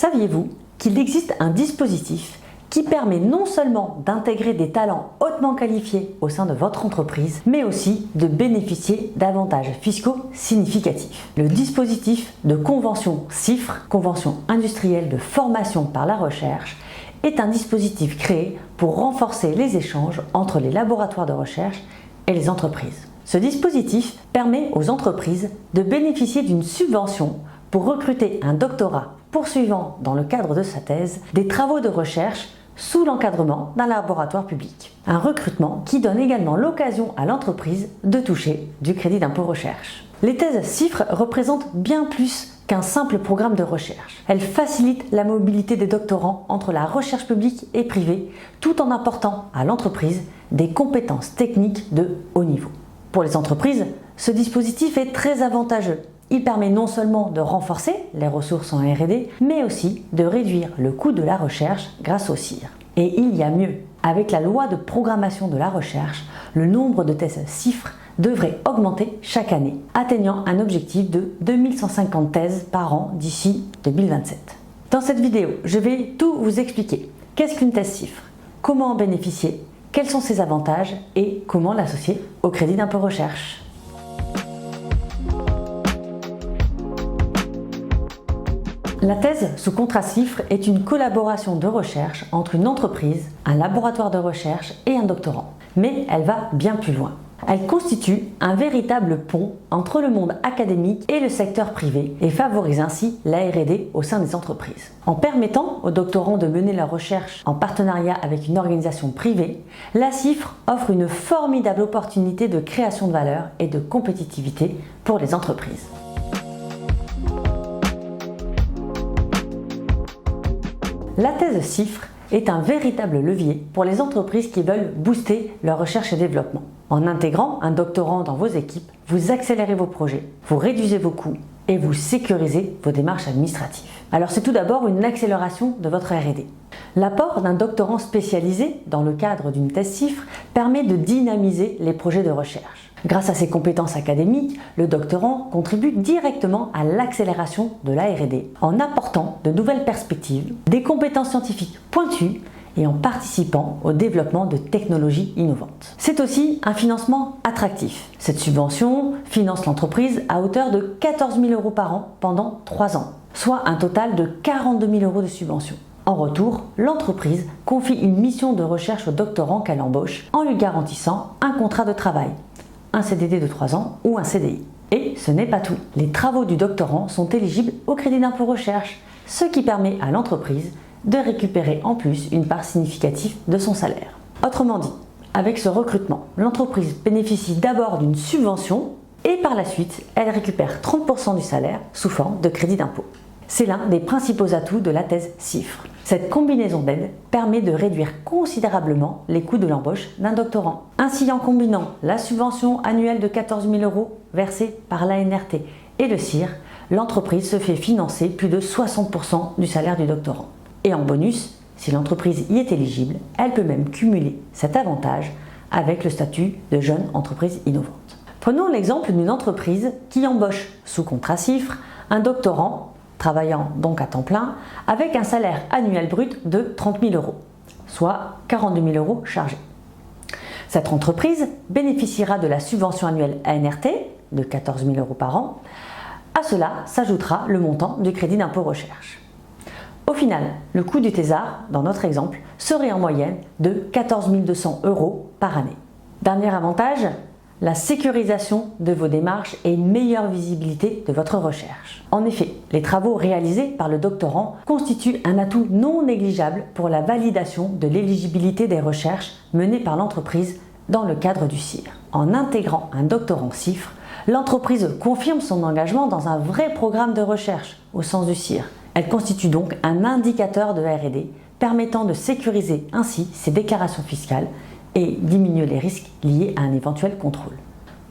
Saviez-vous qu'il existe un dispositif qui permet non seulement d'intégrer des talents hautement qualifiés au sein de votre entreprise, mais aussi de bénéficier d'avantages fiscaux significatifs. Le dispositif de convention CIFRE, Convention industrielle de formation par la recherche, est un dispositif créé pour renforcer les échanges entre les laboratoires de recherche et les entreprises. Ce dispositif permet aux entreprises de bénéficier d'une subvention pour recruter un doctorat poursuivant dans le cadre de sa thèse des travaux de recherche sous l'encadrement d'un laboratoire public. Un recrutement qui donne également l'occasion à l'entreprise de toucher du crédit d'impôt recherche. Les thèses CIFRE représentent bien plus qu'un simple programme de recherche. Elles facilitent la mobilité des doctorants entre la recherche publique et privée, tout en apportant à l'entreprise des compétences techniques de haut niveau. Pour les entreprises, ce dispositif est très avantageux. Il permet non seulement de renforcer les ressources en R&D, mais aussi de réduire le coût de la recherche grâce au CIR. Et il y a mieux. Avec la loi de programmation de la recherche, le nombre de thèses CIFRE devrait augmenter chaque année, atteignant un objectif de 2150 thèses par an d'ici 2027. Dans cette vidéo, je vais tout vous expliquer. Qu'est-ce qu'une thèse CIFRE? Comment en bénéficier? Quels sont ses avantages? Et comment l'associer au crédit d'impôt recherche? La thèse sous contrat CIFRE est une collaboration de recherche entre une entreprise, un laboratoire de recherche et un doctorant. Mais elle va bien plus loin. Elle constitue un véritable pont entre le monde académique et le secteur privé et favorise ainsi la R&D au sein des entreprises. En permettant aux doctorants de mener leur recherche en partenariat avec une organisation privée, la CIFRE offre une formidable opportunité de création de valeur et de compétitivité pour les entreprises. La thèse CIFRE est un véritable levier pour les entreprises qui veulent booster leur recherche et développement. En intégrant un doctorant dans vos équipes, vous accélérez vos projets, vous réduisez vos coûts et vous sécurisez vos démarches administratives. Alors c'est tout d'abord une accélération de votre R&D. L'apport d'un doctorant spécialisé dans le cadre d'une thèse CIFRE permet de dynamiser les projets de recherche. Grâce à ses compétences académiques, le doctorant contribue directement à l'accélération de la R&D en apportant de nouvelles perspectives, des compétences scientifiques pointues et en participant au développement de technologies innovantes. C'est aussi un financement attractif. Cette subvention finance l'entreprise à hauteur de 14 000 € par an pendant 3 ans, soit un total de 42 000 € de subvention. En retour, l'entreprise confie une mission de recherche au doctorant qu'elle embauche en lui garantissant un contrat de travail, un CDD de 3 ans ou un CDI. Et ce n'est pas tout. Les travaux du doctorant sont éligibles au crédit d'impôt recherche, ce qui permet à l'entreprise de récupérer en plus une part significative de son salaire. Autrement dit, avec ce recrutement, l'entreprise bénéficie d'abord d'une subvention et par la suite, elle récupère 30% du salaire sous forme de crédit d'impôt. C'est l'un des principaux atouts de la thèse CIFRE. Cette combinaison d'aides permet de réduire considérablement les coûts de l'embauche d'un doctorant. Ainsi, en combinant la subvention annuelle de 14 000 € versée par l'ANRT et le CIR, l'entreprise se fait financer plus de 60% du salaire du doctorant. Et en bonus, si l'entreprise y est éligible, elle peut même cumuler cet avantage avec le statut de jeune entreprise innovante. Prenons l'exemple d'une entreprise qui embauche sous contrat CIFRE un doctorant travaillant donc à temps plein, avec un salaire annuel brut de 30 000 €, soit 42 000 € chargés. Cette entreprise bénéficiera de la subvention annuelle ANRT de 14 000 € par an. À cela s'ajoutera le montant du crédit d'impôt recherche. Au final, le coût du thésard, dans notre exemple, serait en moyenne de 14 200 € par année. Dernier avantage, la sécurisation de vos démarches et une meilleure visibilité de votre recherche. En effet, les travaux réalisés par le doctorant constituent un atout non négligeable pour la validation de l'éligibilité des recherches menées par l'entreprise dans le cadre du CIR. En intégrant un doctorant CIFRE, l'entreprise confirme son engagement dans un vrai programme de recherche au sens du CIR. Elle constitue donc un indicateur de R&D permettant de sécuriser ainsi ses déclarations fiscales et diminuer les risques liés à un éventuel contrôle.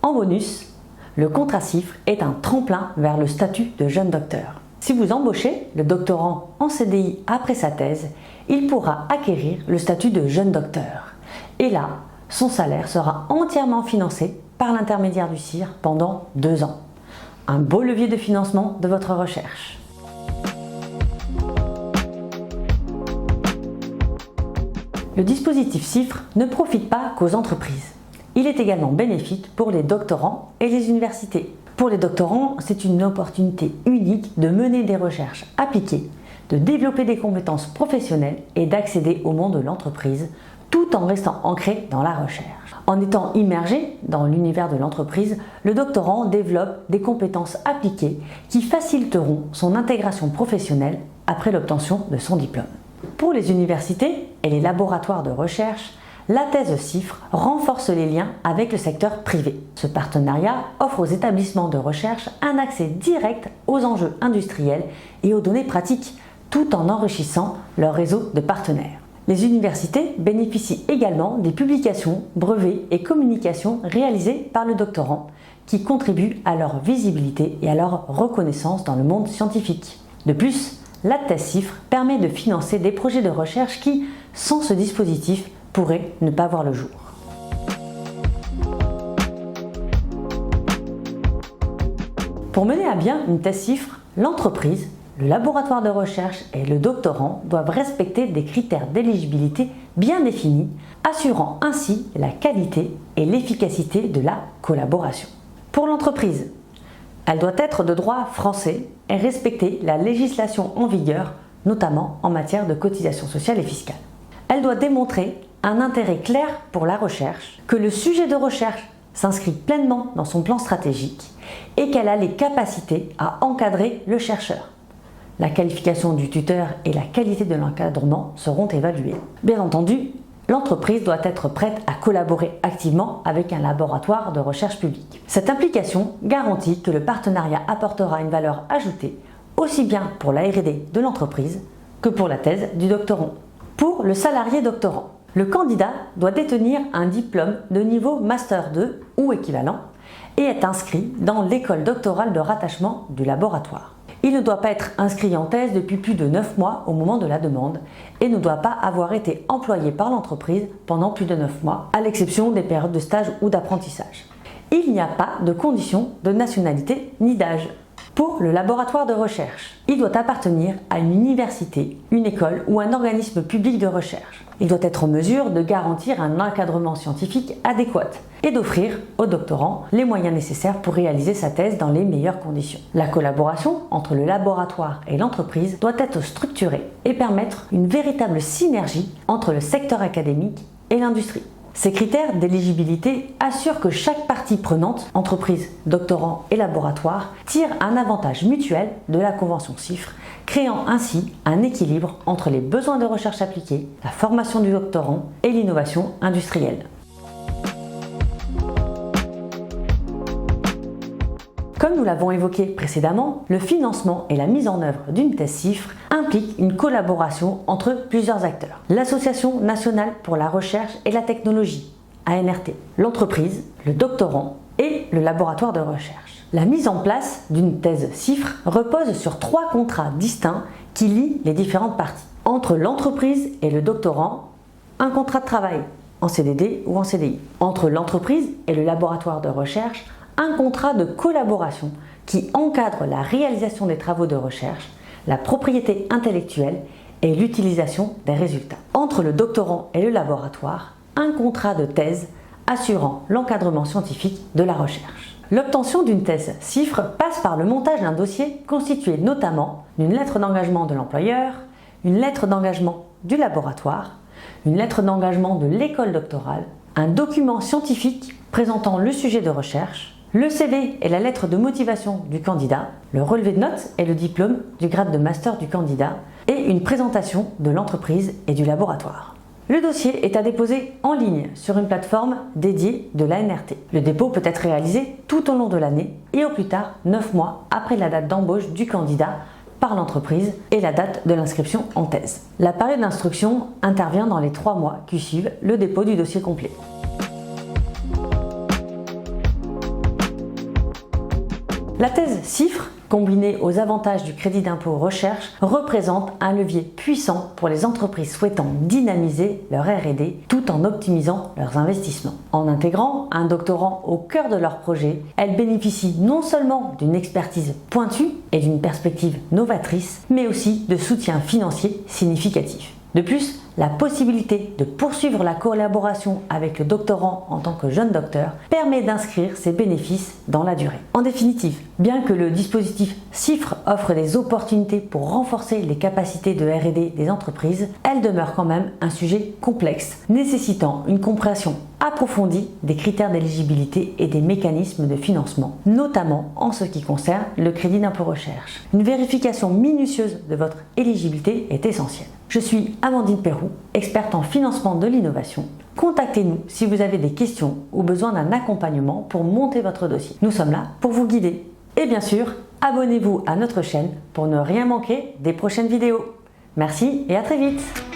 En bonus, le contrat CIFRE est un tremplin vers le statut de jeune docteur. Si vous embauchez le doctorant en CDI après sa thèse, il pourra acquérir le statut de jeune docteur. Et là, son salaire sera entièrement financé par l'intermédiaire du CIR pendant 2 ans. Un beau levier de financement de votre recherche. Le dispositif CIFRE ne profite pas qu'aux entreprises. Il est également bénéfique pour les doctorants et les universités. Pour les doctorants, c'est une opportunité unique de mener des recherches appliquées, de développer des compétences professionnelles et d'accéder au monde de l'entreprise, tout en restant ancré dans la recherche. En étant immergé dans l'univers de l'entreprise, le doctorant développe des compétences appliquées qui faciliteront son intégration professionnelle après l'obtention de son diplôme. Pour les universités et les laboratoires de recherche, la thèse CIFRE renforce les liens avec le secteur privé. Ce partenariat offre aux établissements de recherche un accès direct aux enjeux industriels et aux données pratiques, tout en enrichissant leur réseau de partenaires. Les universités bénéficient également des publications, brevets et communications réalisées par le doctorant, qui contribuent à leur visibilité et à leur reconnaissance dans le monde scientifique. De plus, la thèse CIFRE permet de financer des projets de recherche qui, sans ce dispositif, pourraient ne pas voir le jour. Pour mener à bien une thèse CIFRE, l'entreprise, le laboratoire de recherche et le doctorant doivent respecter des critères d'éligibilité bien définis, assurant ainsi la qualité et l'efficacité de la collaboration. Pour l'entreprise, elle doit être de droit français et respecter la législation en vigueur, notamment en matière de cotisation sociale et fiscale. Elle doit démontrer un intérêt clair pour la recherche, que le sujet de recherche s'inscrit pleinement dans son plan stratégique et qu'elle a les capacités à encadrer le chercheur. La qualification du tuteur et la qualité de l'encadrement seront évaluées. Bien entendu, l'entreprise doit être prête à collaborer activement avec un laboratoire de recherche public. Cette implication garantit que le partenariat apportera une valeur ajoutée aussi bien pour la R&D de l'entreprise que pour la thèse du doctorant. Pour le salarié doctorant, le candidat doit détenir un diplôme de niveau Master 2 ou équivalent et être inscrit dans l'école doctorale de rattachement du laboratoire. Il ne doit pas être inscrit en thèse depuis plus de 9 mois au moment de la demande et ne doit pas avoir été employé par l'entreprise pendant plus de 9 mois, à l'exception des périodes de stage ou d'apprentissage. Il n'y a pas de condition de nationalité ni d'âge. Pour le laboratoire de recherche, il doit appartenir à une université, une école ou un organisme public de recherche. Il doit être en mesure de garantir un encadrement scientifique adéquat et d'offrir aux doctorants les moyens nécessaires pour réaliser sa thèse dans les meilleures conditions. La collaboration entre le laboratoire et l'entreprise doit être structurée et permettre une véritable synergie entre le secteur académique et l'industrie. Ces critères d'éligibilité assurent que chaque partie prenante, entreprise, doctorant et laboratoire, tire un avantage mutuel de la convention CIFRE, créant ainsi un équilibre entre les besoins de recherche appliquée, la formation du doctorant et l'innovation industrielle. Comme nous l'avons évoqué précédemment, le financement et la mise en œuvre d'une thèse CIFRE impliquent une collaboration entre plusieurs acteurs. L'Association nationale pour la recherche et la technologie, ANRT, l'entreprise, le doctorant et le laboratoire de recherche. La mise en place d'une thèse CIFRE repose sur 3 contrats distincts qui lient les différentes parties. Entre l'entreprise et le doctorant, un contrat de travail en CDD ou en CDI. Entre l'entreprise et le laboratoire de recherche, un contrat de collaboration qui encadre la réalisation des travaux de recherche, la propriété intellectuelle et l'utilisation des résultats. Entre le doctorant et le laboratoire, un contrat de thèse assurant l'encadrement scientifique de la recherche. L'obtention d'une thèse CIFRE passe par le montage d'un dossier constitué notamment d'une lettre d'engagement de l'employeur, une lettre d'engagement du laboratoire, une lettre d'engagement de l'école doctorale, un document scientifique présentant le sujet de recherche, le CV et la lettre de motivation du candidat, le relevé de notes et le diplôme du grade de master du candidat et une présentation de l'entreprise et du laboratoire. Le dossier est à déposer en ligne sur une plateforme dédiée de l'ANRT. Le dépôt peut être réalisé tout au long de l'année et au plus tard 9 mois après la date d'embauche du candidat par l'entreprise et la date de l'inscription en thèse. La période d'instruction intervient dans les 3 mois qui suivent le dépôt du dossier complet. La thèse CIFRE, combinée aux avantages du crédit d'impôt recherche, représente un levier puissant pour les entreprises souhaitant dynamiser leur R&D tout en optimisant leurs investissements. En intégrant un doctorant au cœur de leur projet, elles bénéficient non seulement d'une expertise pointue et d'une perspective novatrice, mais aussi de soutien financier significatif. De plus, la possibilité de poursuivre la collaboration avec le doctorant en tant que jeune docteur permet d'inscrire ces bénéfices dans la durée. En définitive, bien que le dispositif CIFRE offre des opportunités pour renforcer les capacités de R&D des entreprises, elle demeure quand même un sujet complexe, nécessitant une compréhension approfondie des critères d'éligibilité et des mécanismes de financement, notamment en ce qui concerne le crédit d'impôt recherche. Une vérification minutieuse de votre éligibilité est essentielle. Je suis Amandine Perroux, experte en financement de l'innovation. Contactez-nous si vous avez des questions ou besoin d'un accompagnement pour monter votre dossier. Nous sommes là pour vous guider. Et bien sûr, abonnez-vous à notre chaîne pour ne rien manquer des prochaines vidéos. Merci et à très vite!